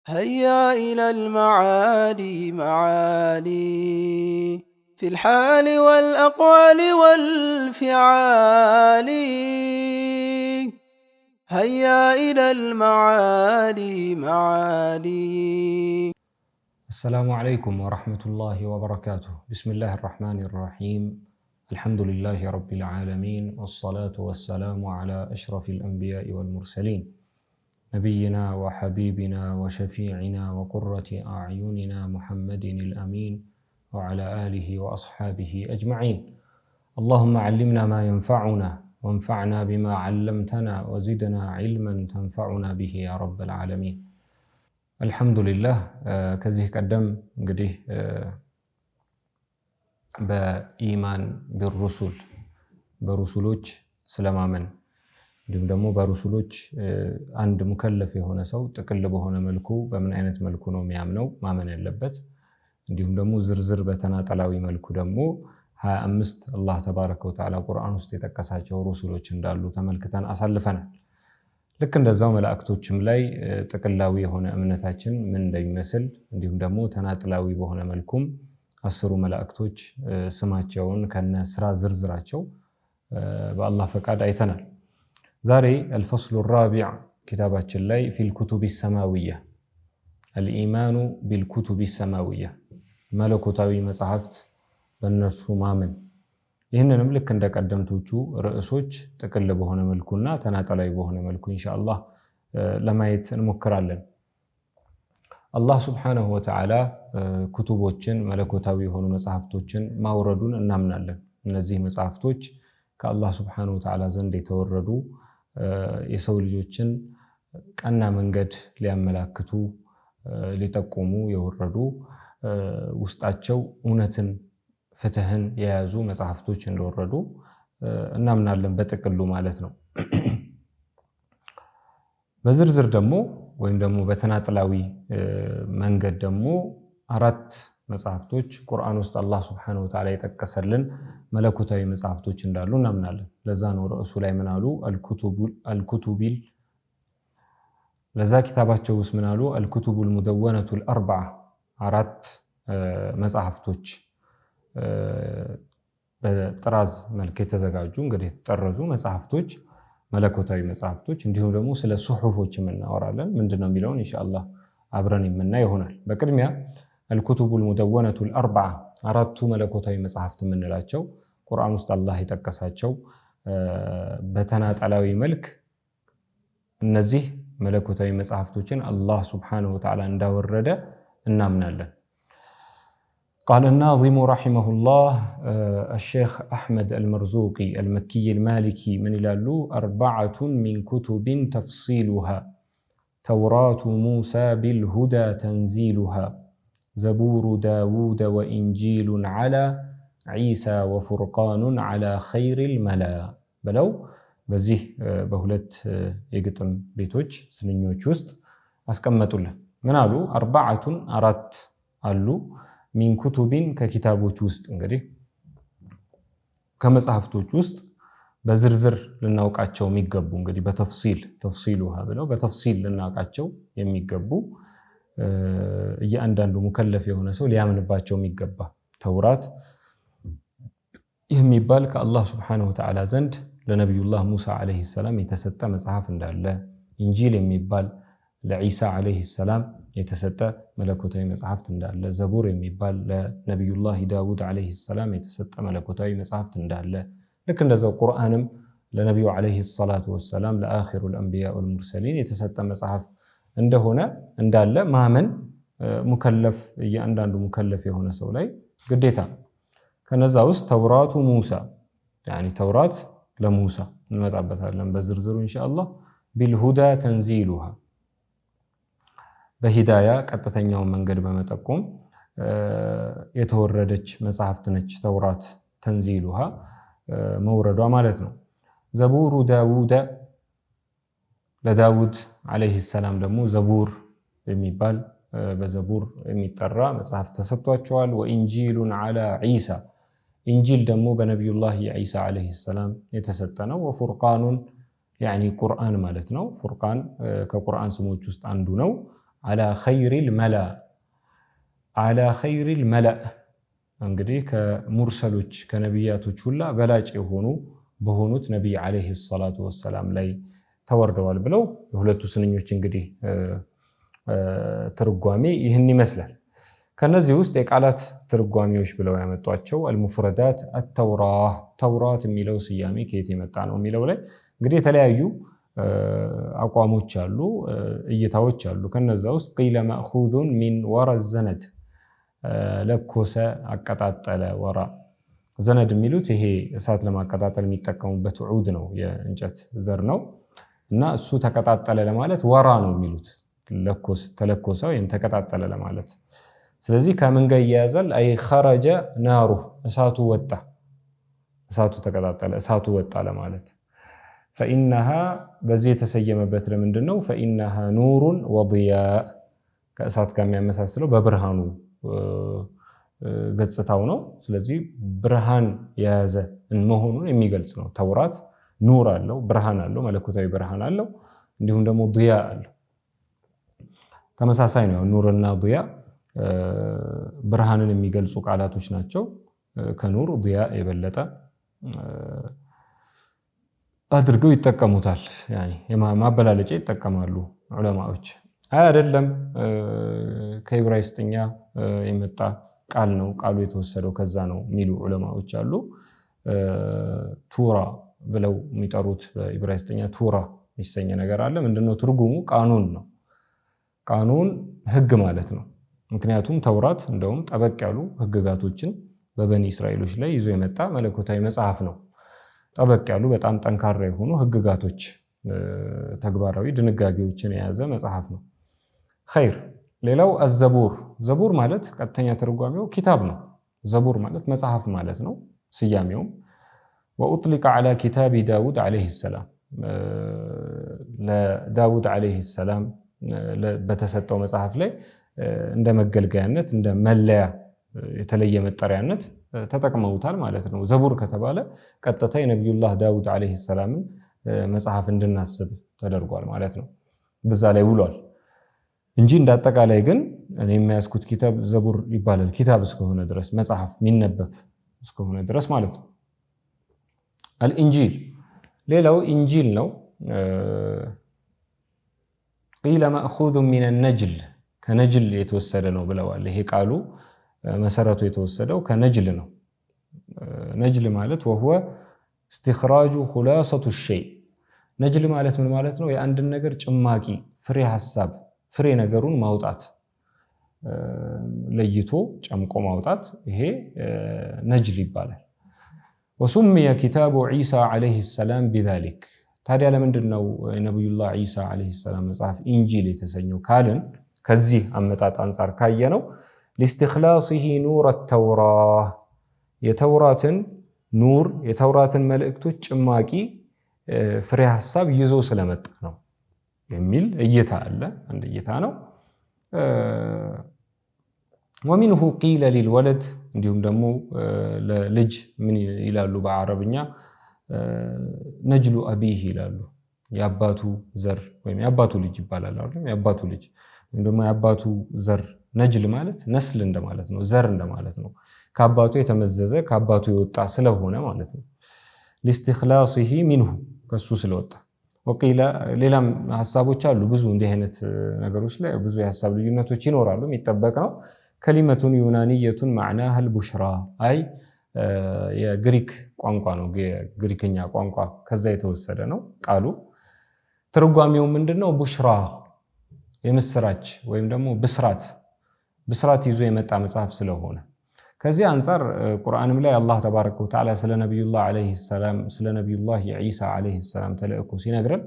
هيا إلى المعالي معالي في الحال والأقوال والفعال. هيا إلى المعالي معالي. السلام عليكم ورحمة الله وبركاته. بسم الله الرحمن الرحيم. الحمد لله رب العالمين، والصلاة والسلام على أشرف الأنبياء والمرسلين، نبينا وحبيبنا وشفيعنا وقرة أعيننا محمد الأمين وعلى آله وأصحابه أجمعين. اللهم علمنا ما ينفعنا وانفعنا بما علمتنا وزدنا علما تنفعنا به يا رب العالمين. አልሐምዱሊላህ ከዚህ ቀደም እንግዲህ በኢማን በሩሱሎች ስለማመን እንዲሁም ደግሞ በሩሱሎች አንድ ሙከለፍ የሆነ ሰው ጥቅል በሆነ መልኩ በምን አይነት መልኩ ነው የሚያምነው ማመን ያለበት፣ እንዲሁም ደግሞ ዝርዝር በተናጠላዊ መልኩ ደግሞ 25 አላህ ተባረከ ወተዓላ ቁርአን ውስጥ የጠቀሳቸው ሩሱሎች እንዳሉ ተመልክተን አሳልፈናል። ልክ እንደዛው መላእክቶችም ላይ ጥቅላዊ የሆነ እምነታችን ምን እንደሚመስል እንዲሁም ደግሞ ተናጥላዊ በሆነ መልኩም 10 መላእክቶች ስማቸውን ከነ ስራ ዝርዝራቸው በአላህ ፈቃድ አይተናል። ዛሬ الفصل الرابع ኪታባችን ላይ في الكتب السماوية الإيمان بالكتب السماوية መለኮታዊ መጽሐፍት በእነርሱ ማመን። ይህንንም ልክ እንደቀደምቶቹ ርዕሶች ጥቅል በሆነ መልኩና ተናጠላዊ በሆነ መልኩ ኢንሻአላህ ለማየት እንሞክራለን። አላህ ሱብሓነሁ ወተዓላ ኩቱቦችን መለኮታዊ የሆኑ መጽሐፍቶችን ማውረዱን እናምናለን። እነዚህ መጽሐፍቶች ከአላህ ሱብሓነሁ ወተዓላ ዘንድ የተወረዱ የሰው ልጆችን ቀና መንገድ ሊያመላክቱ ሊጠቁሙ የወረዱ ውስጣቸው እውነትን ፍትህን የያዙ መጽሐፍቶች እንደወረዱ እናምናለን በጥቅሉ ማለት ነው። በዝርዝር ደግሞ ወይም ደግሞ በተናጥላዊ መንገድ ደግሞ 4 መጽሐፍቶች ቁርአን ውስጥ አላህ Subhanahu Wa Ta'ala የጠቀሰልን መለኮታዊ መጽሐፍቶች እንዳሉ እናምናለን። ለዛ ነው ርዕሱ ላይ ምን አሉ? አልኩቱቢል ለዛ ኪታባቸው ውስጥ ምን አሉ? አልኩቱቡል ሙደወነቱል 4 መጽሐፍቶች በጥራዝ መልክ የተዘጋጁ እንግዲህ የተጠረዙ መጽሐፍቶች መለኮታዊ መጽሐፍቶች እንዲሁም ደግሞ ስለ ሱሑፎችም እናወራለን። ምንድነው የሚለውን ኢንሻአላህ አብረን የምናይ ይሆናል። በቅድሚያ አልኩቱቡል ሙደወነቱል 4ቱ መለኮታዊ መጽሐፍት የምንላቸው ቁርአን ውስጥ አላህ የጠቀሳቸው በተናጠላዊ መልክ እነዚህ መለኮታዊ መጽሐፍቶችን አላህ Subhanahu Wa Ta'ala እንዳወረደ እናምናለን። قال الناظم رحمه الله الشيخ أحمد المرزوقي المكي المالكي من لالو 4 من كتب تفصيلها توراة موسى بالهدى تنزيلها زبور داود وإنجيل على عيسى وفرقان على خير الملا بلو بزيه بهلت يقطم بيتوج سنينيوች ውስጥ አስቀመጡልን። ምን አሉ? 4 አሉ ሚን ኩቱቢን ከኪታቦች ውስጥ እንግዲህ ከመጽሐፍቶች ውስጥ በዝርዝር ልናውቃቸው የሚገቡ እንግዲህ ተፍሲሉሃ ብለው በተፍሲል ልናውቃቸው የሚገቡ እያንዳንዱ ሙከለፍ የሆነ ሰው ሊያምንባቸው የሚገባ ተውራት የሚባል ከአላህ Subhanahu Wa Ta'ala ዘንድ ለነብዩላህ ሙሳ አለይሂ ሰላም የተሰጠ መጽሐፍ እንዳለ፣ ኢንጂል የሚባል ለኢሳ አለይሂ ሰላም የተሰጠ መለኮታዊ መጽሐፍት እንዳለ፣ ዘቡር የሚባል ለነብዩላህ ዳውድ አለይሂ ሰላም የተሰጠ መለኮታዊ መጽሐፍት እንዳለ፣ ልክ እንደዛው ቁርአንም ለነብዩ አለይሂ ሰላቱ ወሰላም ለአኺሩል አንቢያ ወልሙርሰሊን የተሰጠ መጽሐፍ እንደሆነ እንዳለ ማመን ሙከለፍ እያንዳንዱ ሙከለፍ የሆነ ሰው ላይ ግዴታ። ከነዛ ውስጥ ተውራቱ ሙሳ يعني ተውራት ለሙሳ እንመጣበታለን በዝርዝሩ ኢንሻአላህ። ቢልሁዳ ተንዚሉሃ በሂዳያ ቀጥተኛውን መንገድ በመጠቆም የተወረደች መጽሐፍት ነች ተውራት። ተንዚሉሃ መውረዷ ማለት ነው። ዘቡሩ ዳውድ ለዳውድ አለይሂ ሰላም ደግሞ ዘቡር የሚባል በዘቡር የሚጠራ መጽሐፍ ተሰጥቷቸዋል። ወኢንጂሉን አላ ዒሳ ኢንጂል ደግሞ በነብዩላህ ዒሳ አለይሂ ሰላም የተሰጠ ነው። ወፉርቃኑን يعني ቁርአን ማለት ነው። ፉርቃን ከቁርአን ስሞች ውስጥ አንዱ ነው። على خير الملأ على خير الملأ እንግዲህ ከሙርሰሎች ከነቢያቶች ሁላ በላጭ የሆኑ በሆኑት ነብይ አለይሂ ሰላቱ ወሰላም ላይ ተወርደዋል ብለው የሁለቱ ስንኞች እንግዲህ ትርጓሜ ይህን ይመስላል። ከነዚህ ውስጥ የቃላት ትርጓሜዎች ብለው ያመጧቸው አልሙፍረዳት ተውራት የሚለው ስያሜ ከየት የመጣ ነው የሚለው ላይ እንግዲህ የተለያዩ አቋሞች አሉ፣ እይታዎች አሉ። ከነዛ ውስጥ ቂለ ማእኹዙን ሚን ወራ ዘነድ ለኮሰ አቀጣጠለ ወራ ዘነድ የሚሉት ይሄ እሳት ለማቀጣጠል የሚጠቀሙበት ዑድ ነው፣ የእንጨት ዘር ነው እና እሱ ተቀጣጠለ ለማለት ወራ ነው የሚሉት ተለኮሰ ወይም ተቀጣጠለ ለማለት። ስለዚህ ከምን ጋር ይያያዛል? አይ خرج ናሩ እሳቱ ወጣ፣ እሳቱ ተቀጣጠለ፣ እሳቱ ወጣ ለማለት። فإنها በዚህ የተሰየመበት ለምንድን ነው? فإنها نور وضياء ከእሳት ጋር የሚያመሳስለው በብርሃኑ ገጽታው ነው። ስለዚህ ብርሃን የያዘ መሆኑን የሚገልጽ ነው። ተውራት ኑር አለው፣ ብርሃን አለው፣ መለኮታዊ ብርሃን አለው። እንዲሁም ደግሞ ضያ አለው። ተመሳሳይ ነው። ኑርና ضያ ብርሃንን የሚገልጹ ቃላቶች ናቸው። ከኑር ضያ የበለጠ አድርገው ይጠቀሙታል። ያኒ ማበላለጫ ይጠቀማሉ ዑለማዎች። አይደለም ከዕብራይስጥኛ የመጣ ቃል ነው፣ ቃሉ የተወሰደው ከዛ ነው የሚሉ ዑለማዎች አሉ። ቱራ ብለው የሚጠሩት በዕብራይስጥኛ ቱራ የሚሰኝ ነገር አለ። ምንድነው ትርጉሙ? ቃኑን ነው። ቃኑን ህግ ማለት ነው። ምክንያቱም ተውራት እንደውም ጠበቅ ያሉ ህግጋቶችን በበኒ እስራኤሎች ላይ ይዞ የመጣ መለኮታዊ መጽሐፍ ነው። ጠበቅ ያሉ በጣም ጠንካራ የሆኑ ህግጋቶች፣ ተግባራዊ ድንጋጌዎችን የያዘ መጽሐፍ ነው። ኸይር። ሌላው አዘቡር። ዘቡር ማለት ቀጥተኛ ትርጓሜው ኪታብ ነው። ዘቡር ማለት መጽሐፍ ማለት ነው ስያሜውም። ወኡጥሊቀ ዐላ ኪታቢ ዳውድ ዐለይሂ ሰላም፣ ለዳውድ ዐለይሂ ሰላም በተሰጠው መጽሐፍ ላይ እንደ መገልገያነት እንደ መለያ የተለየ መጠሪያነት ተጠቅመውታል ማለት ነው። ዘቡር ከተባለ ቀጥታ የነብዩላህ ዳውድ ዐለይሂ ሰላምን መጽሐፍ እንድናስብ ተደርጓል ማለት ነው። በዛ ላይ ውሏል እንጂ እንዳጠቃላይ ግን እኔ የሚያስኩት ኪታብ ዘቡር ይባላል። ኪታብ እስከሆነ ድረስ መጽሐፍ የሚነበብ እስከሆነ ድረስ ማለት ነው። አልኢንጂል ሌላው ኢንጂል ነው። ቂለ ማእኹዙ ሚነ ነጅል ከነጅል የተወሰደ ነው ብለዋል። ይሄ ቃሉ መሰረቱ የተወሰደው ከነጅል ነው። ነጅል ማለት ወህወ استخراج خلاصة الشيء። ነጅል ማለት ምን ማለት ነው? የአንድን ነገር ጭማቂ ፍሬ ሐሳብ ፍሬ ነገሩን ማውጣት፣ ለይቶ ጨምቆ ማውጣት፣ ይሄ ነጅል ይባላል። وسمي كتاب عيسى عليه السلام بذلك። ታዲያ ለምንድን ነው የነብዩላህ ዒሳ عليه السلام መጽሐፍ ኢንጂል የተሰኘው ካልን ከዚህ አመጣጥ አንፃር ካየነው لاستخلاصه نور التوراة የተውራትን ኑር የተውራትን መልእክቶች ጭማቂ ፍሬ ሐሳብ ይዞ ስለመጣ ነው የሚል እይታ አለ። አንድ እይታ ነው። ومنه قيل للولد እንዲሁም ደግሞ ለልጅ ምን ይላሉ በአረብኛ ነጅሉ አቢህ ይላሉ። የአባቱ ዘር ወይም የአባቱ ልጅ ይባላል አይደል? የአባቱ ልጅ እንደማ የአባቱ ዘር ነጅል ማለት ነስል እንደማለት ነው፣ ዘር እንደማለት ነው። ከአባቱ የተመዘዘ ከአባቱ የወጣ ስለሆነ ማለት ነው። لاستخلاصه منه ከሱ ስለወጣ። ወቂላ ሌላም ሐሳቦች አሉ። ብዙ እንዲህ አይነት ነገሮች ላይ ብዙ የሐሳብ ልዩነቶች ይኖራሉ፣ የሚጠበቅ ነው። ከሊመቱን ዩናኒየቱን معناها البشرى አይ የግሪክ ቋንቋ ነው፣ የግሪክኛ ቋንቋ ከዛ የተወሰደ ነው ቃሉ። ትርጓሜው ምንድነው? ቡሽራ የምስራች ወይም ደግሞ ብስራት ይዞ የመጣ መጽሐፍ ስለሆነ ከዚህ አንፃር ቁርአንም ላይ አላህ ተባረከ ወተዓላ ስለ ነብዩላህ ዐለይሂ ሰላም ስለ ነብዩላህ ዒሳ ዐለይሂ ሰላም ተልእኮ ሲነግረን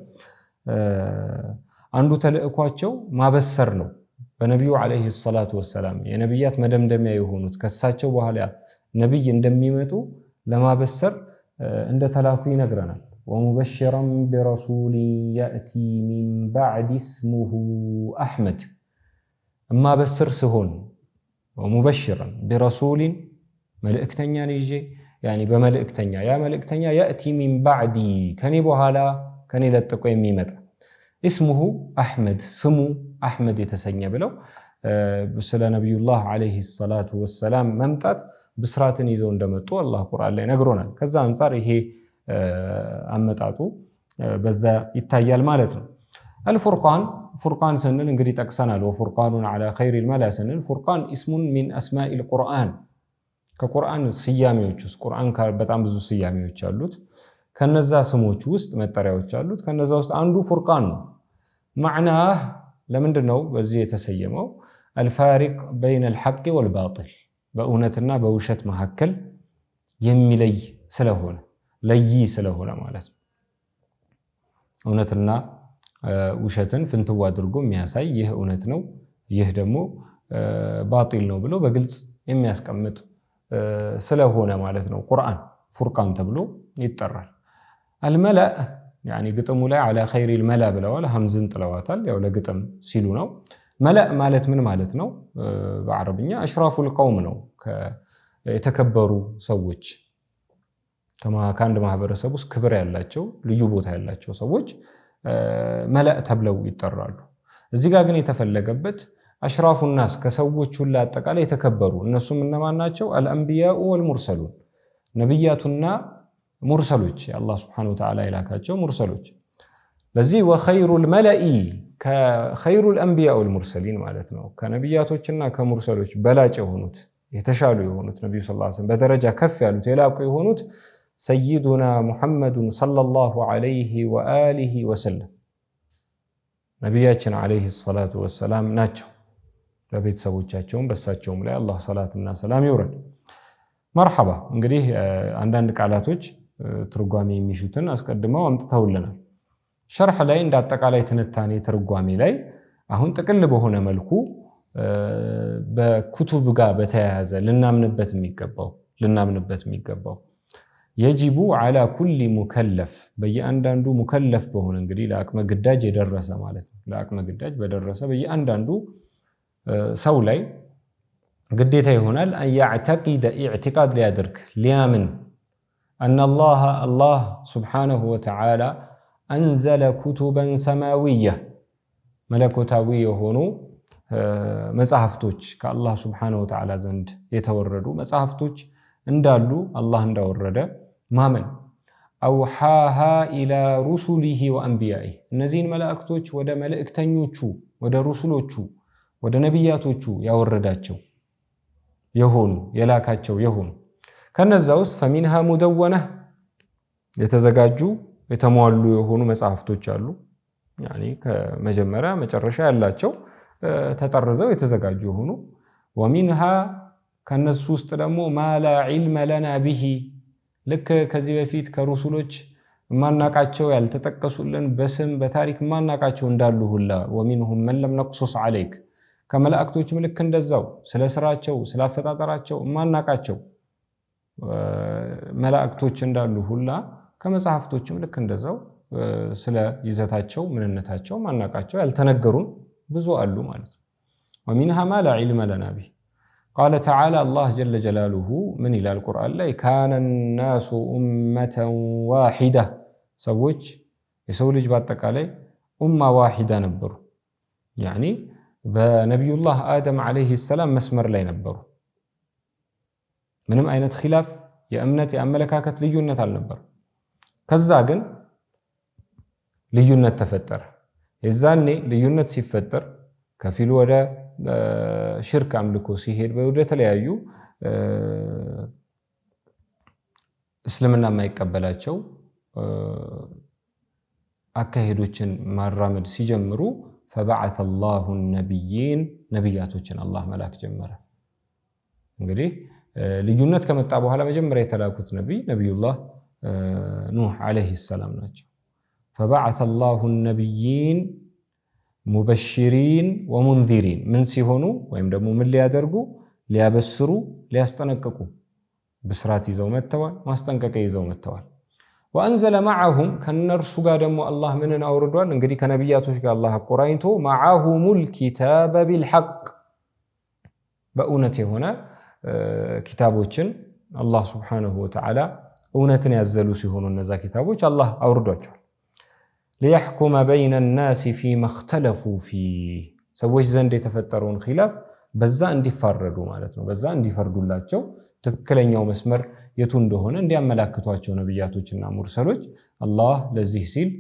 አንዱ ተልእኳቸው ማበሰር ነው። በነብዩ ዐለይሂ ሰላቱ ወሰላም የነብያት መደምደሚያ የሆኑት ከሳቸው በኋላ ነብይ እንደሚመጡ ለማበሰር እንደተላኩ ይነግረናል። ወሙበሽራን ቢረሱል ያእቲ ሚን ባዕድ እስሙሁ አሕመድ ማበሰር ሲሆን ወሙበሽራን ቢረሱልን መልእክተኛን ይዤ ያኒ በመልእክተኛ ያ መልእክተኛ ያእቲ ሚን ባዕዲ ከኔ በኋላ ከኔ ለጥቆ የሚመጣ እስሙሁ አሕመድ ስሙ አሕመድ የተሰኘ ብለው ስለ ነብዩላህ አለይሂ ሰላቱ ወሰላም መምጣት ብስራትን ይዘው እንደመጡ አላህ ቁርአን ላይ ነግሮናል። ከዛ አንፃር ይሄ አመጣጡ በዛ ይታያል ማለት ነው። አልፉርቃን ፉርቃን ስንል እንግዲህ ጠቅሰናል። ወፉርቃኑን ዐላ ኸይሪል መላ ስንል ፉርቃን ኢስሙን ሚን አስማኢል ቁርአን ከቁርአን ስያሜዎች ውስጥ ቁርአን በጣም ብዙ ስያሜዎች አሉት። ከነዛ ስሞች ውስጥ መጠሪያዎች አሉት። ከነዛ ውስጥ አንዱ ፉርቃን ነው። ማዕናህ ለምንድነው በዚህ የተሰየመው? አልፋሪቅ በይነል ሐቅ ወልባጢል በእውነትና በውሸት መካከል የሚለይ ስለሆነ ለይ ስለሆነ ማለት ነው። እውነትና ውሸትን ፍንትው አድርጎ የሚያሳይ ይህ እውነት ነው፣ ይህ ደግሞ ባጢል ነው ብሎ በግልጽ የሚያስቀምጥ ስለሆነ ማለት ነው ቁርአን ፉርቃን ተብሎ ይጠራል። አልመላእ ያኒ ግጥሙ ላይ ዐላ ኸይሪል መላ ብለዋል። ሐምዝን ጥለዋታል። ያው ለግጥም ሲሉ ነው። መላእ ማለት ምን ማለት ነው? በአረብኛ አሽራፉል ቀውም ነው። የተከበሩ ሰዎች ከአንድ ማህበረሰብ ውስጥ ክብር ያላቸው ልዩ ቦታ ያላቸው ሰዎች መላእ ተብለው ይጠራሉ። እዚህ ጋር ግን የተፈለገበት አሽራፉ ናስ ከሰዎች ሁሉ አጠቃላይ የተከበሩ እነሱም እነማን ናቸው? አልአንቢያኡ ወልሙርሰሉን ነብያቱና ሙርሰሎች የአላህ Subhanahu Wa Ta'ala ይላካቸው ሙርሰሎች። ለዚህ ወኸይሩል መላኢ ከኸይሩል አንቢያ ወልሙርሰሊን ማለት ነው። ከነብያቶችና ከሙርሰሎች በላጭ የሆኑት የተሻሉ የሆኑት ነብዩ ሰለላሁ ዐለይሂ ወሰለም በደረጃ ከፍ ያሉት የላቁ የሆኑት ሰይዱና ሙሐመዱን ሰለላሁ ዐለይሂ ወአሊሂ ወሰለም ነብያችን ዐለይሂ ሰላቱ ወሰላም ናቸው። ለቤተሰቦቻቸውም በሳቸውም ላይ አላህ ሰላትና ሰላም ይውረድ። መርሐባ። እንግዲህ አንዳንድ ቃላቶች ትርጓሜ የሚሹትን አስቀድመው አምጥተውልናል። ሸርሕ ላይ እንደ አጠቃላይ ትንታኔ ትርጓሜ ላይ አሁን ጥቅል በሆነ መልኩ በኩቱብ ጋር በተያያዘ ልናምንበት የሚገባው የጂቡ ዐላ ኩሊ ሙከለፍ በየአንዳንዱ ሙከለፍ በሆነ እንግዲህ ለአቅመ ግዳጅ የደረሰ ማለት ነው። ለአቅመ ግዳጅ በደረሰ በየአንዳንዱ ሰው ላይ ግዴታ ይሆናል አያዕተቂደ ኢዕቲቃድ ሊያደርግ ሊያምን አነ አላህ ሱብሓነሁ ወተዓላ አንዘለ ኩቱበን ሰማዊያ መለኮታዊ የሆኑ መጽሐፍቶች ከአላህ ሱብሓነሁ ወተዓላ ዘንድ የተወረዱ መጽሐፍቶች እንዳሉ አላህ እንዳወረደ ማመን። አውሓሃ ኢላ ሩሱሊሂ ወአንቢያኢህ እነዚህን መላእክቶች ወደ መልእክተኞቹ ወደ ሩሱሎቹ ወደ ነቢያቶቹ ያወረዳቸው የሆኑ የላካቸው የሆኑ ከነዛ ውስጥ ፈሚንሃ ሙደወነህ የተዘጋጁ የተሟሉ የሆኑ መጽሐፍቶች አሉ። ያኒ ከመጀመሪያ መጨረሻ ያላቸው ተጠርዘው የተዘጋጁ የሆኑ ወሚንሃ ከነሱ ውስጥ ደግሞ ማላ ዒልመ ለና ቢሂ ልክ ከዚህ በፊት ከሩሱሎች ማናቃቸው ያልተጠቀሱልን በስም በታሪክ ማናቃቸው እንዳሉ ሁላ ወሚንሁም መን ለም ነቅሱስ ዐለይክ ከመላእክቶችም ልክ እንደዛው ስለ ስራቸው ስለ አፈጣጠራቸው ማናቃቸው መላእክቶች እንዳሉ ሁላ ከመጽሐፍቶችም ልክ እንደዛው ስለ ይዘታቸው ምንነታቸው ማናቃቸው ያልተነገሩን ብዙ አሉ ማለት ነው። ወሚንሃ ማ ላ ዒልመ ለና ቢሂ ቃለ ተዓላ አላህ ጀለ ጀላሉሁ ምን ይላል ቁርአን ላይ ካነ ናሱ ኡመተን ዋሂዳ ሰዎች የሰው ልጅ በአጠቃላይ ኡማ ዋሂዳ ነበሩ። ያኒ በነቢዩላህ አደም ዐለይሂ ሰላም መስመር ላይ ነበሩ። ምንም አይነት ኺላፍ የእምነት የአመለካከት ልዩነት አልነበረም። ከዛ ግን ልዩነት ተፈጠረ። የዛኔ ልዩነት ሲፈጠር ከፊሉ ወደ ሽርክ አምልኮ ሲሄድ ወደ ተለያዩ እስልምና የማይቀበላቸው አካሄዶችን ማራመድ ሲጀምሩ ፈበዐሰ አላሁ ነቢይን ነቢያቶችን አላህ መላክ ጀመረ። እንግዲህ ልዩነት ከመጣ በኋላ መጀመሪያ የተላኩት ነቢዩላህ ኑህ ዐለይሂ ሰላም ናቸው። ፈበዐሰ አላሁ ነቢይን ሙበሽሪን ወሙንዚሪን ምን ሲሆኑ ወይም ደግሞ ምን ሊያደርጉ ሊያበስሩ ሊያስጠነቅቁ ብስራት ይዘው መጥተዋል፣ ማስጠንቀቂያ ይዘው መጥተዋል። ወአንዘለ መዐሁም ከነርሱ ጋር ደግሞ አላህ ምንን አውርዷል? እንግዲህ ከነቢያቶች ጋር አላህ አቆራኝቶ መዐሁሙል ኪታበ ቢልሐቅ በእውነት የሆነ ኪታቦችን አላህ ሱብሓነሁ ወተዓላ እውነትን ያዘሉ ሲሆኑ እነዛ ኪታቦች አላህ አውርዷቸዋል። ሊየሕኩመ በይነ ናሲ ፊማ እኽተለፉ ፊህ ሰዎች ዘንድ የተፈጠረውን ኺላፍ በዛ እንዲፋረዱ ማለት ነው። በዛ እንዲፈርዱላቸው ትክክለኛው መስመር የቱ እንደሆነ እንዲያመላክቷቸው ነብያቶችና ሙርሰሎች አላህ ለዚህ ሲል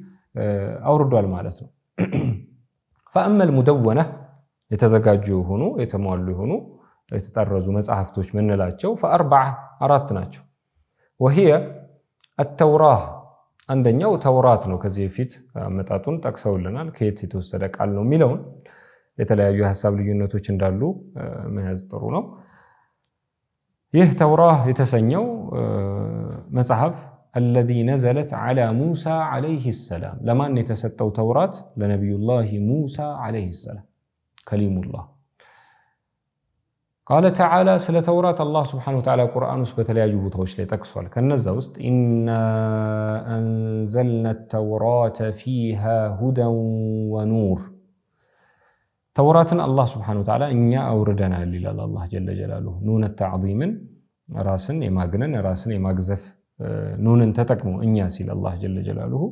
አውርዷል ማለት ነው። فأما المدونة የተዘጋጁ ሆኖ የተሟሉ ሆኖ የተጠረዙ መጽሐፍቶች ምንላቸው فأربعة አራት ናቸው። وهي التوراة አንደኛው ተውራት ነው። ከዚህ በፊት አመጣጡን ጠቅሰውልናል። ከየት የተወሰደ ቃል ነው የሚለውን የተለያዩ ሐሳብ ልዩነቶች እንዳሉ መያዝ ጥሩ ነው። ይህ ተውራህ የተሰኘው መጽሐፍ الذي نزلت على موسى عليه السلام لمن يتسطው ተውራት ለነብዩ الله موسى عليه السلام كليم الله قال تعالى ስለ ተውራት الله سبحانه وتعالى ቁርአን ውስጥ በተለያዩ ቦታዎች ላይ ጠቅሷል። ከነዛ ውስጥ إنا أنزلنا التوراة فيها هدى ونور ተውራትን الله سبحانه وتعالى እኛ አውርደናል ይላል الله جل جلاله ኑን التعظيم ራስን የማግነን ራስን የማግዘፍ ኑንን ተጠቅሞ እኛ ሲል الله جل جلاله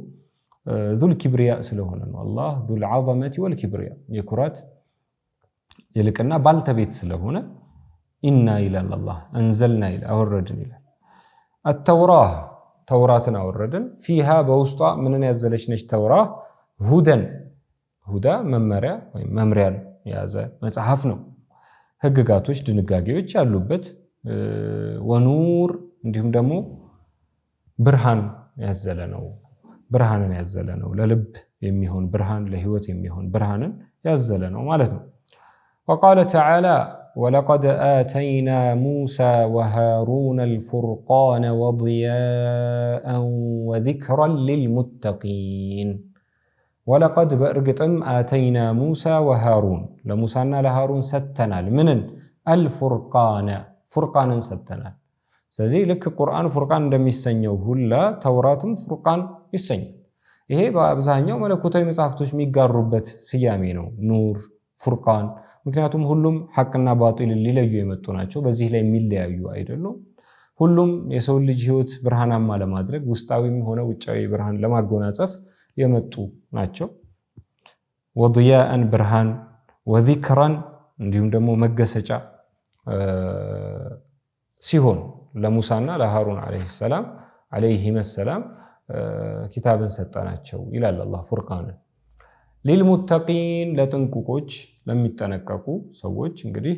ذو الكبرياء ስለሆነ ነው። الله ذو العظمة والكبرياء የኩራት የልቅና ባልተቤት ስለሆነ ኢና ይላል الله انزلنا ይላል አወረድን ይላል። التوراة ተውራትን አወረድን فيها በውስጧ ምንን ያዘለች ነች ተውራህ ሁደን ሁዳ መመሪያ ወይም መምሪያን የያዘ መጽሐፍ ነው። ህግጋቶች ድንጋጌዎች ያሉበት ወኑር እንዲሁም ደግሞ ብርሃን ያዘለ ነው። ብርሃንን ያዘለ ነው። ለልብ የሚሆን ብርሃን ለህይወት የሚሆን ብርሃንን ያዘለ ነው ማለት ነው። وقال تعالى ولقد آتينا موسى وهارون الفرقان وضياء وذكرا للمتقين ولقد بأرقتم آتينا موسى وهارون لموسى لهارون ستنا منن الفرقان فرقانا ستنا ስለዚህ ልክ ቁርአን ፉርቃን እንደሚሰኘው ሁላ ተውራትም ፉርቃን ይሰኛል። ይሄ በአብዛኛው መለኮታዊ መጽሐፍቶች የሚጋሩበት ስያሜ ነው ኑር ፉርቃን። ምክንያቱም ሁሉም ሐቅና ባጢል ሊለዩ የመጡ ናቸው። በዚህ ላይ የሚለያዩ አይደሉም። ሁሉም የሰው ልጅ ህይወት ብርሃናማ ለማድረግ ውስጣዊም ሆነ ውጫዊ ብርሃን ለማጎናጸፍ የመጡ ናቸው። ወድያአን ብርሃን ወዚክራን እንዲሁም ደግሞ መገሰጫ ሲሆን ለሙሳና ለሃሩን አለይሂም ሰላም ኪታብን ሰጠናቸው ይላል አላህ ፉርቃን። ሊልሙተቂን ለጥንቁቆች ለሚጠነቀቁ ሰዎች እንግዲህ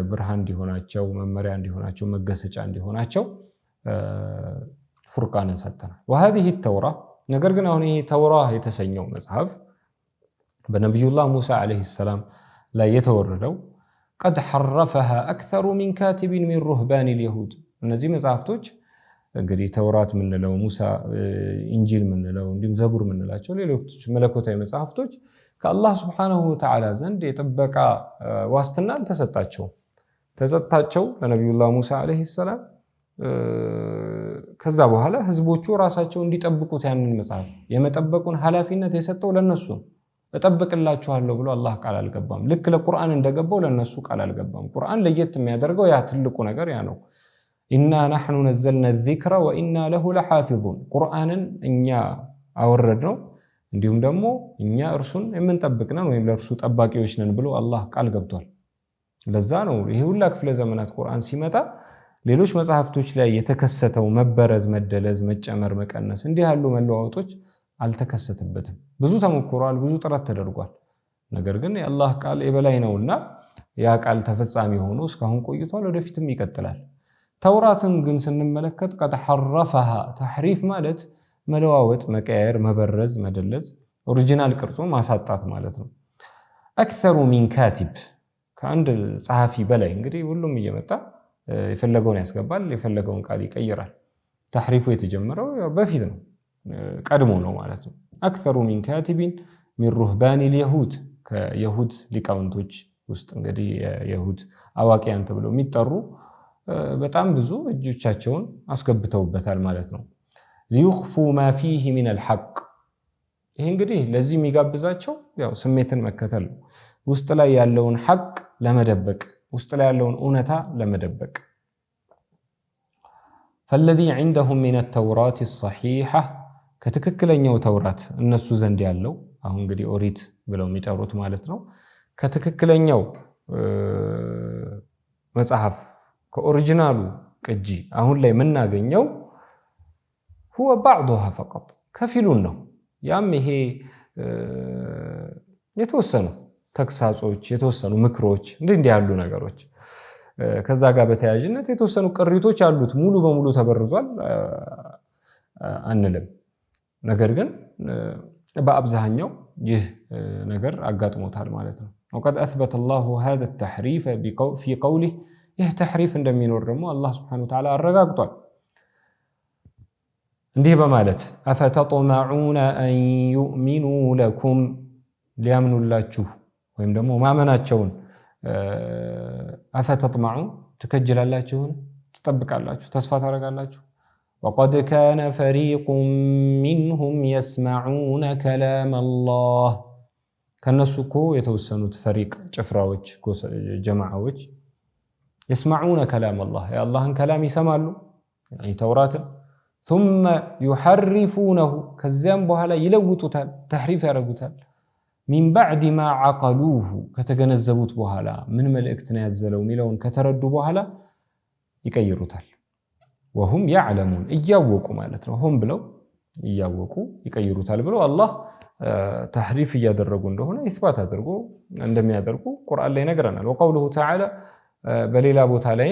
ብርሃን እንዲሆናቸው መመሪያ እንዲሆናቸው መገሰጫ እንዲሆናቸው ፉርቃንን ሰጠናል። وهذه التوراة ነገር ግን አሁን ይሄ ተውራህ የተሰኘው መጽሐፍ በነብዩላህ ሙሳ አለይሂ ሰላም ላይ የተወረደው قد حرفها أكثر من كاتب من رهبان اليهود እነዚህ መጽሐፍቶች እንግዲህ ተውራት ምንለው ሙሳ ኢንጂል ምንለው እንዲሁም ዘቡር ምንላቸው ሌሎች መለኮታዊ መጽሐፍቶች ከአላህ Subhanahu Wa Ta'ala ዘንድ የጥበቃ ዋስትና ተሰጣቸው ለነብዩላህ ሙሳ አለይሂ ሰላም። ከዛ በኋላ ህዝቦቹ ራሳቸው እንዲጠብቁት ያንን መጽሐፍ የመጠበቁን ኃላፊነት የሰጠው ለነሱ እጠብቅላችኋለሁ ብሎ አላህ ቃል አልገባም። ልክ ለቁርአን እንደገባው ለነሱ ቃል አልገባም። ቁርአን ለየት የሚያደርገው ያ ትልቁ ነገር ያ ነው። ኢና نحن نزلنا الذكر وإنا له لحافظون ቁርአንን እኛ አወረድነው እንዲሁም ደግሞ እኛ እርሱን የምንጠብቅነን ወይም ለእርሱ ጠባቂዎች ነን ብሎ አላህ ቃል ገብቷል። ለዛ ነው ይሄ ሁላ ክፍለ ዘመናት ቁርአን ሲመጣ ሌሎች መጽሐፍቶች ላይ የተከሰተው መበረዝ መደለዝ መጨመር መቀነስ እንዲህ ያሉ መለዋወጦች አልተከሰተበትም። ብዙ ተሞክሯል፣ ብዙ ጥረት ተደርጓል። ነገር ግን የአላህ ቃል የበላይ ነውና ያ ቃል ተፈጻሚ ሆኖ እስካሁን ቆይቷል፣ ወደፊትም ይቀጥላል። ተውራትን ግን ስንመለከት قد حرفها ተሕሪፍ ማለት መለዋወጥ መቀየር መበረዝ መደለዝ ኦሪጂናል ቅርጹ ማሳጣት ማለት ነው። أكثر من كاتب ከአንድ ጸሐፊ በላይ እንግዲህ ሁሉም እየመጣ የፈለገውን ያስገባል የፈለገውን ቃል ይቀይራል። ተሕሪፉ የተጀመረው በፊት ነው ቀድሞ ነው ማለት ነው። أكثر من كاتب من رهبان اليهود ከይሁድ ሊቃውንቶች ውስጥ እንግዲህ የይሁድ አዋቂያን ተብለው የሚጠሩ በጣም ብዙ እጆቻቸውን አስገብተውበታል ማለት ነው። ليخفوا ما فيه من الحق ይሄ እንግዲህ ለዚህ የሚጋብዛቸው ያው ስሜትን መከተል ነው። ውስጥ ላይ ያለውን ሐቅ ለመደበቅ ውስጥ ላይ ያለውን እውነታ ለመደበቅ فالذي عندهم من التوراة الصحيحة ከትክክለኛው ተውራት እነሱ ዘንድ ያለው አሁን እንግዲህ ኦሪት ብለው የሚጠሩት ማለት ነው ከትክክለኛው መጽሐፍ ከኦሪጂናሉ ቅጂ አሁን ላይ የምናገኘው هو بعضها فقط ከፊሉን ነው። ያም ይሄ የተወሰኑ ተክሳጾች የተወሰኑ ምክሮች እንዲህ ያሉ ነገሮች ከዛ ጋር በተያያዥነት የተወሰኑ ቅሪቶች አሉት። ሙሉ በሙሉ ተበርዟል አንልም። ነገር ግን በአብዛኛው ይህ ነገር አጋጥሞታል ማለት ነው። وقد أثبت الله هذا التحريف في قوله ይህ ተሕሪፍ እንደሚኖር ደግሞ አላህ Subhanahu Wa Ta'ala አረጋግጧል። እንዲህ በማለት أفتطمعون أن يؤمنوا لكم ሊያምኑላችሁ ወይም ደግሞ ማመናቸውን أفتطمعون ትከጅላላችሁን ትጠብቃላችሁ ተስፋ ታረጋላችሁ وقد كان فريق منهم يسمعون كلام الله ከነሱ እኮ የተወሰኑት ፈሪቅ ጭፍራዎች ጀማዓዎች يسمعون كلام الله يا الله كلام يسمعሉ يعني ተውራትን ثم يحرفونه ከዚያም በኋላ ይለውጡታል ተሕሪፍ ያደርጉታል من بعد ما عقلوه ከተገነዘቡት በኋላ ምን መልእክት ነው ያዘለው ሚለውን ከተረዱ በኋላ ይቀይሩታል وهم يعلمون እያወቁ ማለት ነው ሆም ብለው እያወቁ ይቀይሩታል ብለው አላህ ተሕሪፍ እያደረጉ እንደሆነ ኢስባት አድርጎ እንደሚያደርጉ ቁርአን ላይ ነገረናል። وقوله تعالى በሌላ ቦታ ላይ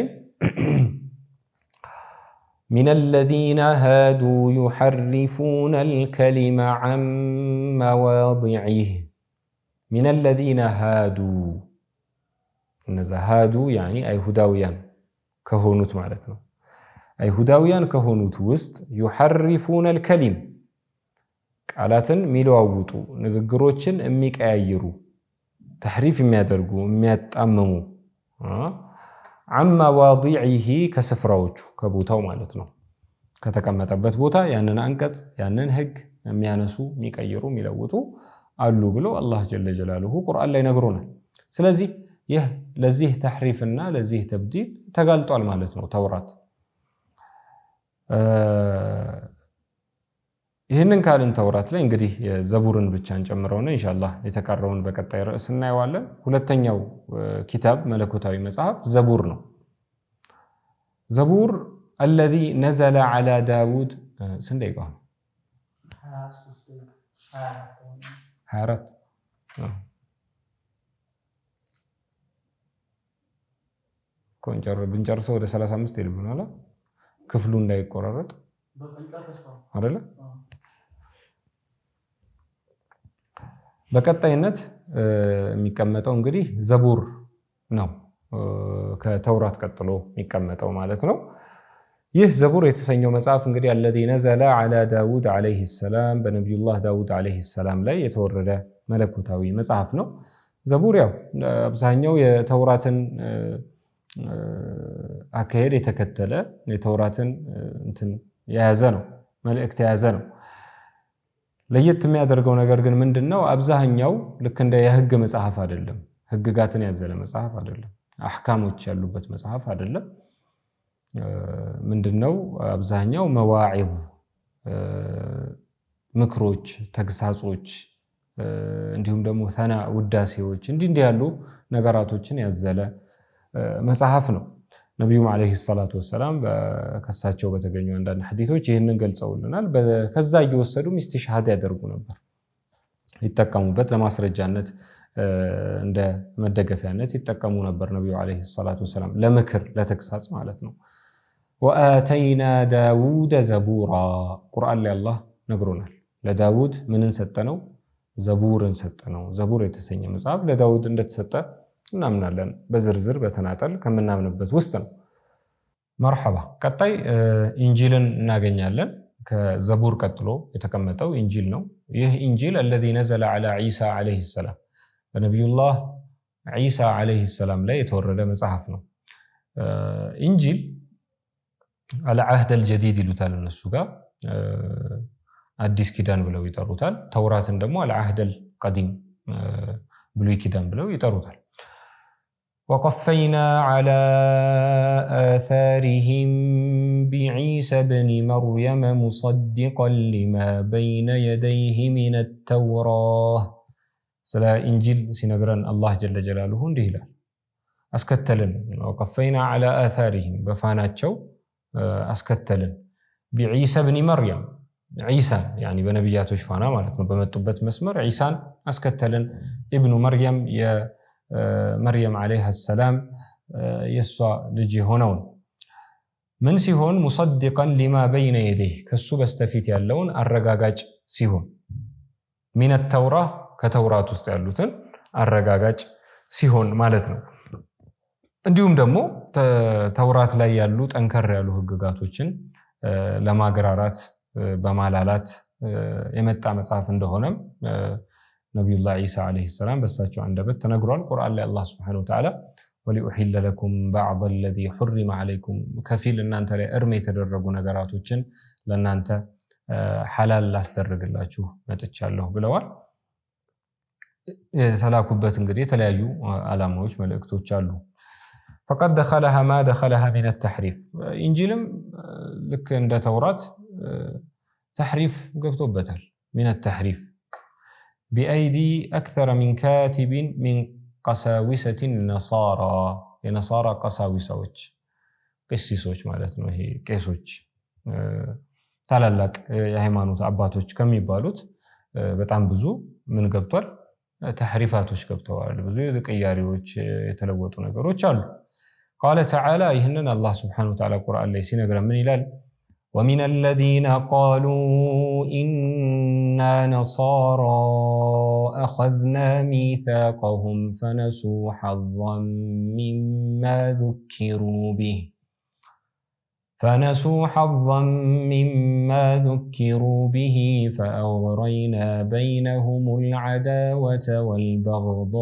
من الذين هادوا يحرفون الكلم عن مواضعه من الذين هادوا እነዛ ሃዱ يعني አይሁዳውያን ከሆኑት ማለት ነው። አይሁዳውያን ከሆኑት ውስጥ يحرفون الكلم ቃላትን ሚለዋውጡ ንግግሮችን የሚቀያይሩ ተሕሪፍ የሚያደርጉ የሚያጣምሙ عن مواضعه ከስፍራዎቹ ከቦታው ማለት ነው። ከተቀመጠበት ቦታ ያንን አንቀጽ ያንን ህግ የሚያነሱ የሚቀይሩ የሚለውጡ አሉ ብሎ አላህ ጀለ ጀላሉሁ ቁርአን ላይ ነግሮናል። ስለዚህ ይህ ለዚህ ተሕሪፍና ለዚህ ተብዲል ተጋልጧል ማለት ነው ተውራት። ይህንን ካልን ተውራት ላይ እንግዲህ የዘቡርን ብቻ እንጨምረውና ኢንሻአላህ የተቀረውን በቀጣይ ርዕስ እናየዋለን። ሁለተኛው ኪታብ መለኮታዊ መጽሐፍ ዘቡር ነው። ዘቡር الذي نزل على داود ስንት 24 ኮንጨር ብንጨርሰው ወደ 35 ይልብናል ክፍሉ እንዳይቆራረጥ አይደለ? በቀጣይነት የሚቀመጠው እንግዲህ ዘቡር ነው ከተውራት ቀጥሎ የሚቀመጠው ማለት ነው። ይህ ዘቡር የተሰኘው መጽሐፍ እንግዲህ الذي نزل على داود عليه السلام በነብዩላህ ዳውድ عليه السلام ላይ የተወረደ መለኮታዊ መጽሐፍ ነው። ዘቡር ያው አብዛኛው የተውራትን አካሄድ የተከተለ የተውራትን እንትን የያዘ ነው መልእክት የያዘ ነው። ለየት የሚያደርገው ነገር ግን ምንድነው? አብዛኛው ልክ እንደ የህግ መጽሐፍ አይደለም። ህግጋትን ያዘለ መጽሐፍ አይደለም። አህካሞች ያሉበት መጽሐፍ አይደለም። ምንድነው? አብዛኛው መዋዒዝ ምክሮች፣ ተግሳጾች እንዲሁም ደግሞ ሰና ውዳሴዎች እንዲህ ያሉ ነገራቶችን ያዘለ መጽሐፍ ነው። ነብዩም አለይሂ ሰላቱ ወሰላም ከሳቸው በተገኙ አንዳንድ ሐዲሶች ይህንን ገልጸውልናል። ከዛ እየወሰዱ ኢስቲሽሃድ ያደርጉ ነበር፣ ይጠቀሙበት ለማስረጃነት እንደ መደገፊያነት ይጠቀሙ ነበር ነብዩ አለይሂ ሰላቱ ወሰላም ለምክር ለተግሳጽ ማለት ነው። ወአተይና ዳውድ ዘቡራ ቁርአን ላይ አላህ ነግሮናል። ለዳውድ ምንን ሰጠነው? ዘቡርን ሰጠነው። ዘቡር የተሰኘ መጽሐፍ ለዳውድ እንደተሰጠ እናምናለን። በዝርዝር በተናጠል ከምናምንበት ውስጥ ነው። መርሐባ። ቀጣይ ኢንጂልን እናገኛለን። ከዘቡር ቀጥሎ የተቀመጠው ኢንጂል ነው። ይህ ኢንጂል الذي نزل على عيسى عليه السلام በነብዩላህ ዒሳ عليه السلام ላይ የተወረደ መጽሐፍ ነው። ኢንጂል العهد الجديد ይሉታል እነሱ ጋር፣ አዲስ ኪዳን ብለው ይጠሩታል። ተውራትን ደግሞ العهد القديم ብሉይ ኪዳን ብለው ይጠሩታል። وقفينا على آثارهم بعيسى بن مريم مصدقا لما بين يديه من التوراة ስለ ኢንጂል ሲነግረን አላህ ጀለ ጀላሉሁ እንዲህ ይላል አስከተልን ወቀፈይና ዐላ አሳሪሂም በፋናቸው አስከተልን ቢዒሳ ብኒ መርየም ዒሳን ያኒ በነቢያቶች ፋና ማለት ነው በመጡበት መስመር ዒሳን አስከተልን ኢብኑ መርየም የመርየም ዐለይሃ ሰላም የሷ ልጅ የሆነውን ምን ሲሆን ሙሰድቀን ሊማ በይነ የደይህ ከሱ በስተፊት ያለውን አረጋጋጭ ሲሆን ሚነ ተውራ ከተውራት ውስጥ ያሉትን አረጋጋጭ ሲሆን ማለት ነው። እንዲሁም ደግሞ ተውራት ላይ ያሉ ጠንከር ያሉ ህግጋቶችን ለማግራራት በማላላት የመጣ መጽሐፍ እንደሆነም ነቢዩላህ ዒሳ ዐለይሂ ሰላም በሳቸው አንደበት ተነግሯል። ቁርአን ላይ አላህ ሱብሓነሁ ወተዓላ ወሊኡሒለ ለኩም በዕደ አለዚ ሑሪመ ዐለይኩም ከፊል እናንተ ላይ እርም የተደረጉ ነገራቶችን ለእናንተ ሐላል ላስደርግላችሁ መጥቻለሁ ብለዋል። የተላኩበት እንግዲህ የተለያዩ ዓላማዎች መልእክቶች አሉ። ፈቀድ ደኸለሃ ማ ደኸለሃ ሚነ ተሕሪፍ ኢንጂልም ልክ እንደ ተውራት ተሕሪፍ ገብቶበታል። ሚነ ተሕሪፍ ቢአይዲ አክተረ ሚን ካቲቢን ሚን ቀሳዊሰት ነሳራ የነሳራ ቀሳዊሳዎች ቅሲሶች ማለት ነው። ይሄ ቄሶች ታላላቅ የሃይማኖት አባቶች ከሚባሉት በጣም ብዙ ምን ገብቷል? ተሕሪፋቶች ገብተዋል። ብዙ ቅያሬዎች የተለወጡ ነገሮች አሉ። ቃለ ተዓላ ይህንን አላህ ስብሓነሁ ወተዓላ ቁርአን ላይ ሲነግረን ምን ይላል? ወሚነ አለዚነ ቃሉ ኢና ነሳራ አኸዝና ሚሳቀሁም ፈነሱ ሐዘን ሚማ ذكروا به فأغرينا بينهم العداوة والبغضاء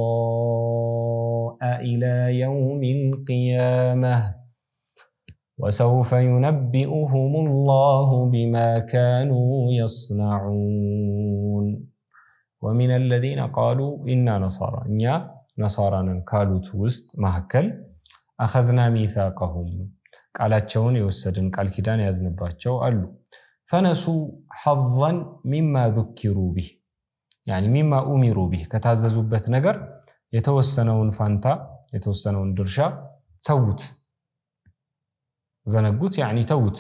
إلى يوم القيامة وسوف ينبئهم الله بما كانوا يصنعون ومن الذين قالوا إنا نصارى إنيا نصارى كالوت وسط مهكل أخذنا ميثاقهم ቃላቸውን የወሰድን ቃል ኪዳን ያዝንባቸው አሉ። ፈነሱ ሐዘን ሚማ ذكሩ ቢህ ያኒ ሚማ ኡሚሩ ቢህ ከታዘዙበት ነገር የተወሰነውን ፋንታ የተወሰነውን ድርሻ ተውት፣ ዘነጉት፣ ያኒ ተውት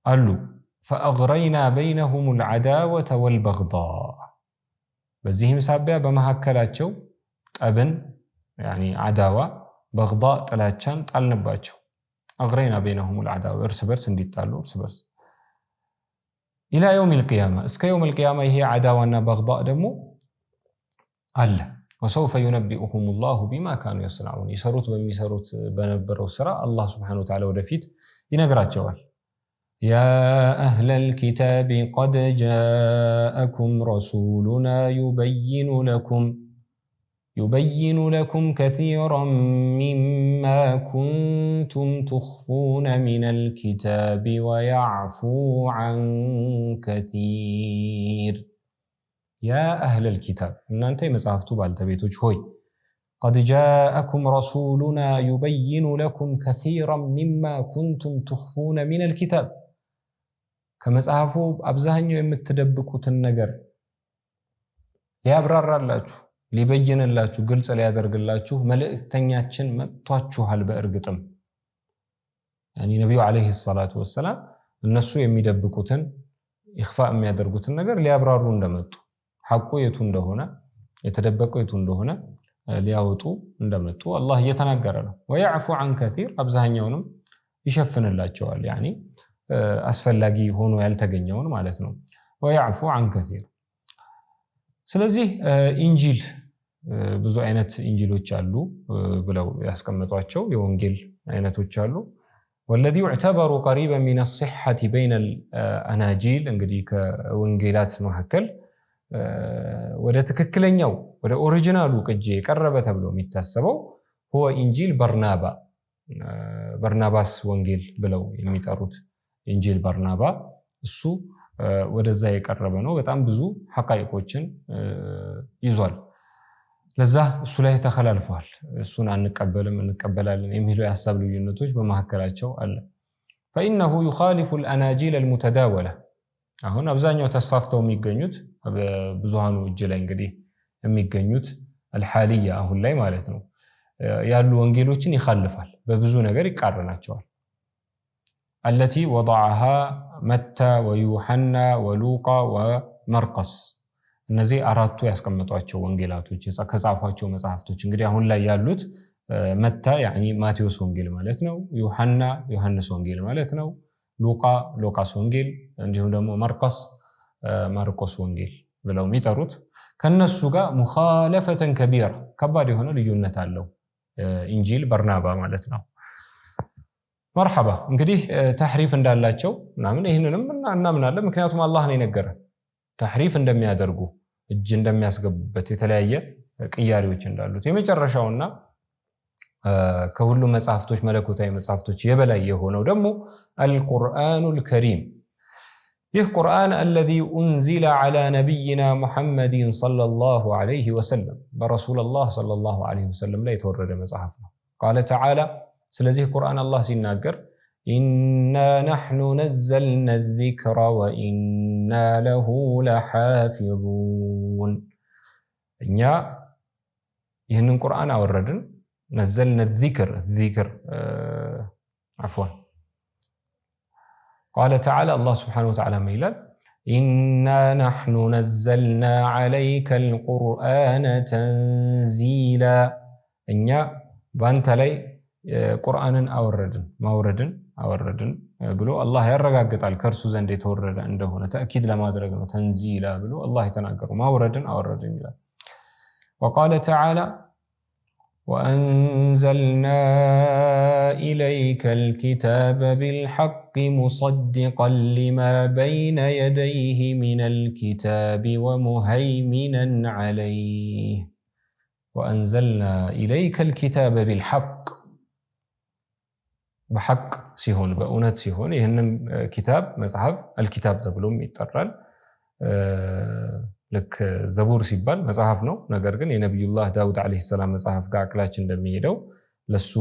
አሉ። ፈአግረይና በይነሁም العداوة والبغضاء በዚህም ሳቢያ በመካከላቸው ጠብን ያኒ አዳዋ በغضاء ጥላቻን ጣልንባቸው። አግረይና በይነሁም العداوة እርስ በርስ እንዲጣሉ እርስ በርስ ኢላ የውም القيامة እስከ የውም القيامة ይሄ አዳዋና በغضاء ደግሞ አለ። ወሰውፈ ዩነቢኡሁም الله بما كانوا يصنعون ይሰሩት በሚሰሩት በነበረው ስራ አላህ Subhanahu Wa Ta'ala ወደፊት ይነግራቸዋል። يا أهل الكتاب قد جاءكم رسولنا يبين لكم كثيرا مما كنتم تخفون من الكتاب ويعفو عن كثير يا أهل الكتاب إن أنت مصحفتو بالتبيتوش هوي قد جاءكم رسولنا يبين لكم كثيرا مما كنتم تخفون من الكتاب كمصحفو أبزهنيو يمتدبقوتن ነገር ያብራራላችሁ ሊበየንላችሁ ግልጽ ሊያደርግላችሁ መልእክተኛችን መጥቷችኋል። በእርግጥም ያኒ ነብዩ አለይሂ ሰላቱ ወሰለም እነሱ የሚደብቁትን ኢኽፋ የሚያደርጉትን ነገር ሊያብራሩ እንደመጡ ሐቁ የቱ እንደሆነ የተደበቀው የቱ እንደሆነ ሊያወጡ እንደመጡ አላህ እየተናገረ ነው። ወያዕፉ عن كثير አብዛኛውንም ይሸፍንላቸዋል። ያኒ አስፈላጊ ሆኖ ያልተገኘውን ማለት ነው። ወያዕፉ عن كثير ስለዚህ ኢንጂል ብዙ አይነት ኢንጂሎች አሉ ብለው ያስቀመጧቸው የወንጌል አይነቶች አሉ። والذي يعتبر قريبا من الصحة بين الأناجيل እንግዲህ ከወንጌላት መካከል ወደ ትክክለኛው ወደ ኦሪጂናሉ ቅጂ የቀረበ ተብሎ የሚታሰበው هو ኢንጂል በርናባስ ወንጌል ብለው የሚጠሩት ኢንጂል በርናባ እሱ ወደዛ የቀረበ ነው። በጣም ብዙ ሐቃይቆችን ይዟል። ለዛ እሱ ላይ ተخላልፈዋል። እሱን አንቀበልም እንቀበላለን የሚሉ የሐሳብ ልዩነቶች በመካከላቸው አለ። فإنه يخالف الأناجيل المتداولة አሁን አብዛኛው ተስፋፍተው የሚገኙት ብዙሃኑ እጅ ላይ እንግዲህ የሚገኙት አልሐሊያ አሁን ላይ ማለት ነው ያሉ ወንጌሎችን ይخالፋል፣ በብዙ ነገር ይቃረናቸዋል። አለቲ ወضعها متى ويوحنا ولوقا ومرقس እነዚህ አራቱ ያስቀመጧቸው ወንጌላቶች ከጻፏቸው መጽሐፍቶች እንግዲህ አሁን ላይ ያሉት መታ ያኒ ማቴዎስ ወንጌል ማለት ነው፣ ዮሐና ዮሐንስ ወንጌል ማለት ነው፣ ሉቃ ሉቃስ ወንጌል እንዲሁም ደግሞ ማርቆስ ወንጌል ብለው የሚጠሩት ከነሱ ጋር ሙኻለፈተን ከቢራ ከባድ የሆነ ልዩነት አለው ኢንጂል በርናባ ማለት ነው። መርሐባ እንግዲህ ተሕሪፍ እንዳላቸው ምናምን ይሄንንም እናምናለን። ምክንያቱም አላህ ነው የነገረን ተሕሪፍ እንደሚያደርጉ እጅ እንደሚያስገቡበት የተለያየ ቅያሪዎች እንዳሉት። የመጨረሻውና ከሁሉ መጽሐፍቶች መለኮታዊ መጽሐፍቶች የበላይ የሆነው ደግሞ አልቁርአኑል ከሪም። ይህ ቁርአን الذي أنزل على نبينا محمد صلى الله عليه وسلم برسول الله صلى الله عليه وسلم ላይ የተወረደ መጽሐፍ ነው። قال تعالى ስለዚህ ቁርአን አላህ ሲናገር إنا نحن نزلنا الذكر وإنا له لحافظون እኛ ይህንን ቁርአን አወረድን نزلنا الذكر عفوا قال تعالى الله سبحانه وتعالى ميلان إنا نحن نزلنا عليك القرآن تنزيلا إنيا بانت لي قرآن أوردن بلو الله يرغاقت على الكرسو زند يتورد عنده هنا تأكيد لما درقنا تنزيلا بلو الله يتناقر أوردن وقال تعالى وأنزلنا إليك الكتاب بالحق مصدقا لما بين يديه من الكتاب ومهيمنا عليه وأنزلنا إليك الكتاب بالحق بحق سيهون بأونت سيهون يهن كتاب مصحف الكتاب تبلوم يترال لك زبور ሲባል መጽሐፍ ነው። ነገር ግን የነብዩላህ ዳውድ አለይሂ ሰላም መጽሐፍ ጋር አቅላችን እንደሚሄደው ለሱ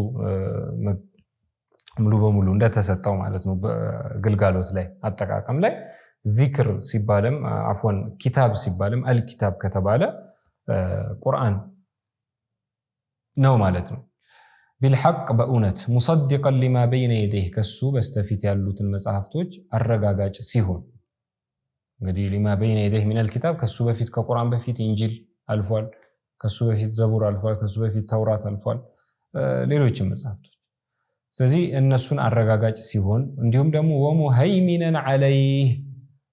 ሙሉ በሙሉ እንደተሰጠው ማለት ነው። በግልጋሎት ላይ አጠቃቀም ላይ ዚክር ሲባልም አፍወን ኪታብ ሲባልም አልኪታብ ከተባለ ቁርአን ነው ማለት ነው። ቢልሐቅ በእውነት ሙሰድቀን ሊማ በይነ የደይህ ከሱ በስተፊት ያሉትን መጽሐፍቶች አረጋጋጭ ሲሆን እንግዲህ ሊማ በይነ የደይህ ሚነል ኪታብ ከሱ በፊት ከቁርአን በፊት ኢንጂል አልፏል፣ ከሱ በፊት ዘቡር አልፏል፣ ከሱ በፊት ተውራት አልፏል፣ ሌሎችም መጽሐፍቶች። ስለዚህ እነሱን አረጋጋጭ ሲሆን እንዲሁም ደግሞ ወሙሀይሚነን ዐለይህ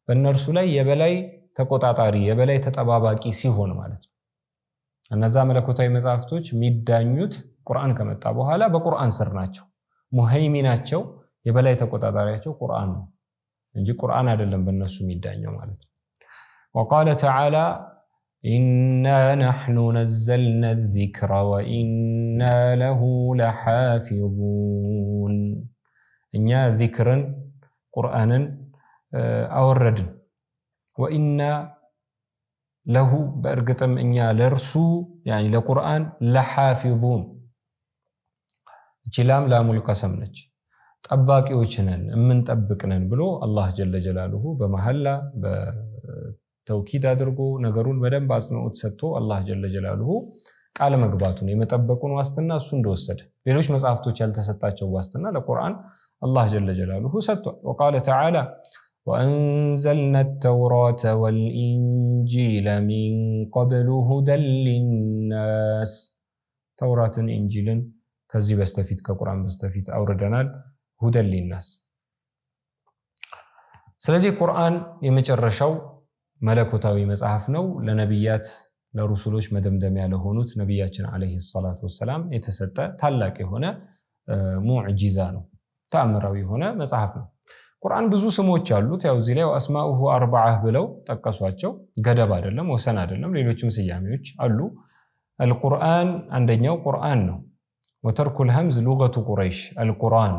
በእነርሱ ላይ የበላይ ተቆጣጣሪ የበላይ ተጠባባቂ ሲሆን ማለት ነው። እነዛ መለኮታዊ መጽሐፍቶች የሚዳኙት ቁርአን ከመጣ በኋላ በቁርአን ስር ናቸው። ሙሀይሚናቸው የበላይ ተቆጣጣሪያቸው ቁርአን ነው እንጂ ቁርአን አይደለም በእነሱ የሚዳኘው ማለት ነው። وقال تعالى إنا نحن نزلنا الذكر وإنا له لحافظون እኛ ዚክርን ቁርአንን አወረድን وإنا له በእርግጥም እኛ ለርሱ يعني ለቁርአን ለሐፊዙን ጅላም ላሙል ቀሰም ነች ጠባቂዎች ነን እምንጠብቅ ነን ብሎ አላህ ጀለ ጀላሉሁ በመሐላ በተውኪድ አድርጎ ነገሩን በደንብ አጽንኦት ሰጥቶ አላህ ጀለ ጀላሉሁ ቃል መግባቱን የመጠበቁን ዋስትና እሱ እንደወሰደ ሌሎች መጽሐፍቶች ያልተሰጣቸው ዋስትና ለቁርአን አላህ ጀለ ጀላሉሁ ሰጥቷል። وقال تعالى وأنزلنا التوراة والإنجيل من قبل هدى للناس توراة إنجيل ከዚህ በስተፊት ከቁርአን በስተፊት አውርደናል هدى للناس። ስለዚህ ቁርአን የመጨረሻው መለኮታዊ መጽሐፍ ነው። ለነቢያት ለሩሱሎች መደምደሚያ ለሆኑት ነቢያችን አለይሂ ሰላቱ ወሰላም የተሰጠ ታላቅ የሆነ ሙዕጂዛ ነው፣ ተአምራዊ የሆነ መጽሐፍ ነው። ቁርአን ብዙ ስሞች አሉት። ያው እዚህ ላይ አስማኡሁ አርባዓ ብለው ጠቀሷቸው። ገደብ አይደለም፣ ወሰን አይደለም፣ ሌሎችም ስያሜዎች አሉ። አልቁርአን አንደኛው ቁርአን ነው። ወተርኩል ሀምዝ ሉገቱ ቁረይሽ አልቁርአን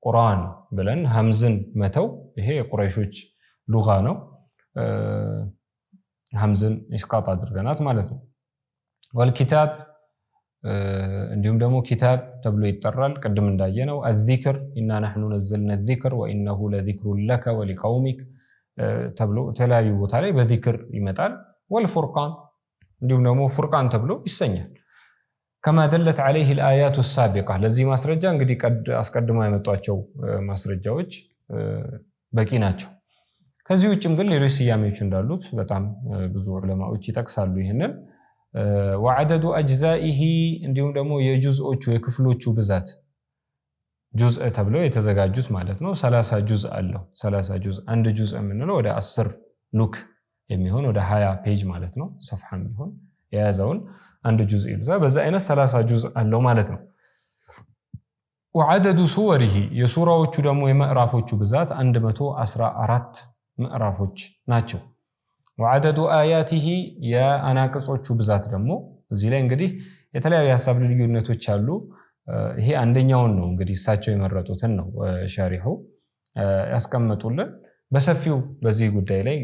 ቁርአን ብለን ሀምዝን መተው ይሄ የቁረይሾች ሉጋ ነው። ሀምዝን ኢስቃጥ አድርገናት ማለት ነው። ወልኪታብ እንዲሁም ደግሞ ኪታብ ተብሎ ይጠራል። ቅድም እንዳየነው አዚክር ኢና ነሕኑ ነዘልና ዚክር ወኢነሁ ለዚክሩን ለከ ወሊቀውሚክ ተብሎ የተለያዩ ቦታ ላይ በዚክር ይመጣል። ወልፉርቃን እንዲሁም ደግሞ ፉርቃን ተብሎ ይሰኛል። ከማ ደለት ዐለይሂ አልአያቱ ሳቢቃ ለዚህ ማስረጃ እንግዲህ አስቀድሞ የመጧቸው ማስረጃዎች በቂ ናቸው። ከዚህ ውጭም ግን ሌሎች ስያሜዎች እንዳሉት በጣም ብዙ ዑለማዎች ይጠቅሳሉ። ይህንን ወዐደዱ አጅዛኢሂ እንዲሁም ደግሞ የጁዝኦቹ የክፍሎቹ ብዛት ጁዝ ተብለው የተዘጋጁት ማለት ነው 30 ጁዝ አለው። 30 ጁዝ አንድ ጁዝ የምንለው ወደ 10 ሉክ የሚሆን ወደ 20 ፔጅ ማለት ነው ሰፍሐ የሚሆን የያዘውን አንድ ጁዝ ይሉታል። በዛ አይነት 30 ጁዝ አለው ማለት ነው። ወዐደዱ ሱወሪሂ የሱራዎቹ ደግሞ የምዕራፎቹ ብዛት 114 ምዕራፎች ናቸው። ወዐደዱ አያቲሂ የአናቅጾቹ ብዛት ደግሞ እዚህ ላይ እንግዲህ የተለያዩ ሐሳብ ልዩነቶች አሉ። ይሄ አንደኛውን ነው እንግዲህ እሳቸው የመረጡትን ነው ሻሪሑ ያስቀመጡልን። በሰፊው በዚህ ጉዳይ ላይ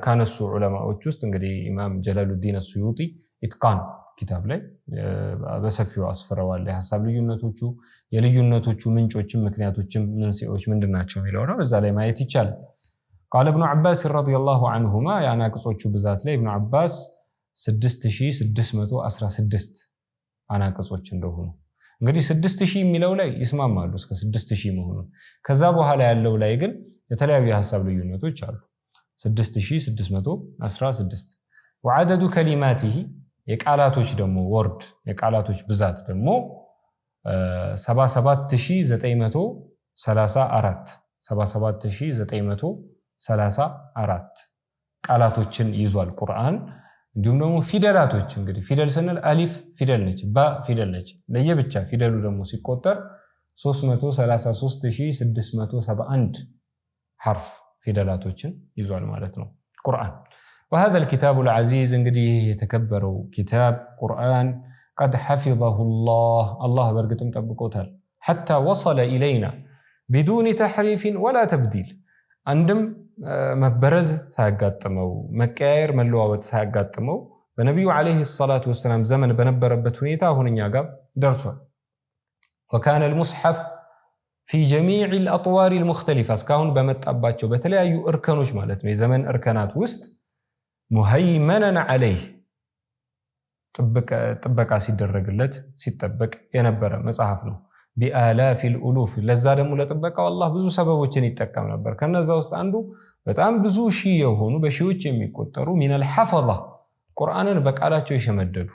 ካነሱ ዑለማዎች ውስጥ እንግዲህ ኢማም ጀላሉዲን አስዩጢ ኢትቃን ኪታብ ላይ በሰፊው አስፍረዋል። የሐሳብ ልዩነቶቹ የልዩነቶቹ ምንጮችም ምክንያቶችም መንስኤዎች ምንድናቸው የሚለው ነው እዛ ላይ ማየት ይቻላል። ቃል ኢብኑ ዐባስ ረዲየላሁ ዐንሁማ የአናቅጾቹ ብዛት ላይ ኢብኑ ዐባስ 6616 አናቅጾች እንደሆኑ እንግዲህ 6000 የሚለው ላይ ይስማማሉ እስከ 6000 መሆኑን። ከዛ በኋላ ያለው ላይ ግን የተለያዩ የሐሳብ ልዩነቶች አሉ። 6616 ወዐደዱ ከሊማቲሂ የቃላቶች ደግሞ ወርድ የቃላቶች ብዛት ደግሞ 77934 ቃላቶችን ይዟል ቁርአን። እንዲሁም ደግሞ ፊደላቶች እንግዲህ ፊደል ስንል አሊፍ ፊደል ነች፣ ባ ፊደል ነች። ለየብቻ ፊደሉ ደግሞ ሲቆጠር 333671 ሐርፍ ፊደላቶችን ይዟል ማለት ነው ቁርአን። وهذا الكتاب العزيز እንግዲህ የተከበረው ኪታብ ቁርአን قد حفظه الله በርግጥም ጠብቆታል። حتى وصل إلينا بدون تحريف ولا تبديل አንድም መበረዝ ሳያጋጥመው መቀያየር መለዋወጥ ሳያጋጥመው በነብዩ አለይሂ ሰላቱ ወሰለም ዘመን በነበረበት ሁኔታ አሁንኛ ጋር ደርሷል። وكان المصحف في جميع الأطوار المختلفة እስካሁን በመጣባቸው በተለያዩ እርከኖች ማለት ነው የዘመን እርከናት ውስጥ ሙሀይመነን ዐለይህ ጥበቃ ሲደረግለት ሲጠበቅ የነበረ መጽሐፍ ነው። ቢአላፊል ኡሉፍ ለዛ ደግሞ ለጥበቃው አላህ ብዙ ሰበቦችን ይጠቀም ነበር። ከነዛ ውስጥ አንዱ በጣም ብዙ ሺህ የሆኑ በሺዎች የሚቆጠሩ ሚነል ሐፈዛ ቁርአንን በቃላቸው የሸመደዱ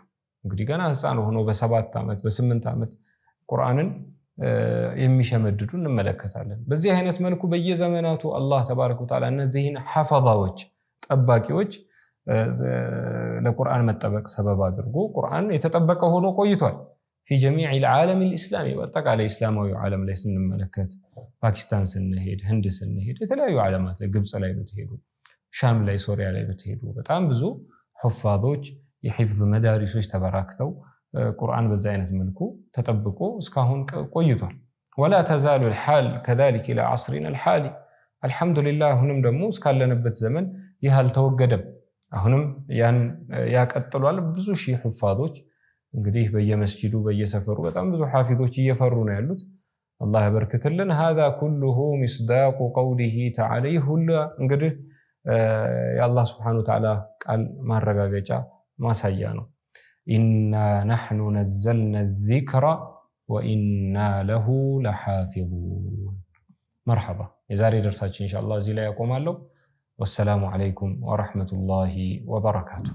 እንግዲህ ገና ህፃን ሆኖ በ7 ዓመት በ8 ዓመት ቁርአንን የሚሸመድዱ እንመለከታለን። በዚህ አይነት መልኩ በየዘመናቱ አላህ ተባረከ ወተዓላ እነዚህን ሐፈዛዎች ጠባቂዎች ለቁርአን መጠበቅ ሰበብ አድርጎ ቁርአን የተጠበቀ ሆኖ ቆይቷል። في جميع العالم الإسلامي በአጠቃላይ እስላማዊ ዓለም ላይ ስንመለከት ፓኪስታን ስንሄድ ህንድ ስንሄድ የተለያዩ ዓለማት ላይ ግብጽ ላይ ብትሄዱ ሻም ላይ ሶሪያ ላይ ብትሄዱ በጣም ብዙ ሑፋዞች የሒፍዝ መዳሪሶች ተበራክተው ቁርአን በዛ አይነት መልኩ ተጠብቆ እስካሁን ቆይቷል። ولا تزال الحال كذلك الى عصرنا الحالي الحمد لله አሁንም ደግሞ እስካለንበት ዘመን ይህ አልተወገደም። አሁንም ያን ያቀጥሏል። ብዙ ሺህ ሑፋዞች እንግዲህ በየመስጂዱ በየሰፈሩ በጣም ብዙ ሐፊዞች እየፈሩ ነው ያሉት። አላህ ያበርክትልን። هذا كله مصداق قوله تعالى ሁሉ እንግዲህ የአላህ Subhanahu Wa Ta'ala ቃል ማረጋገጫ ማሳያ ነው። إنا نحن نزلنا الذكر وإنا له لحافظون مرحبا የዛሬ ደርሳችን ኢንሻአላህ እዚህ ላይ ያቆማለሁ። والسلام عليكم ورحمة الله وبركاته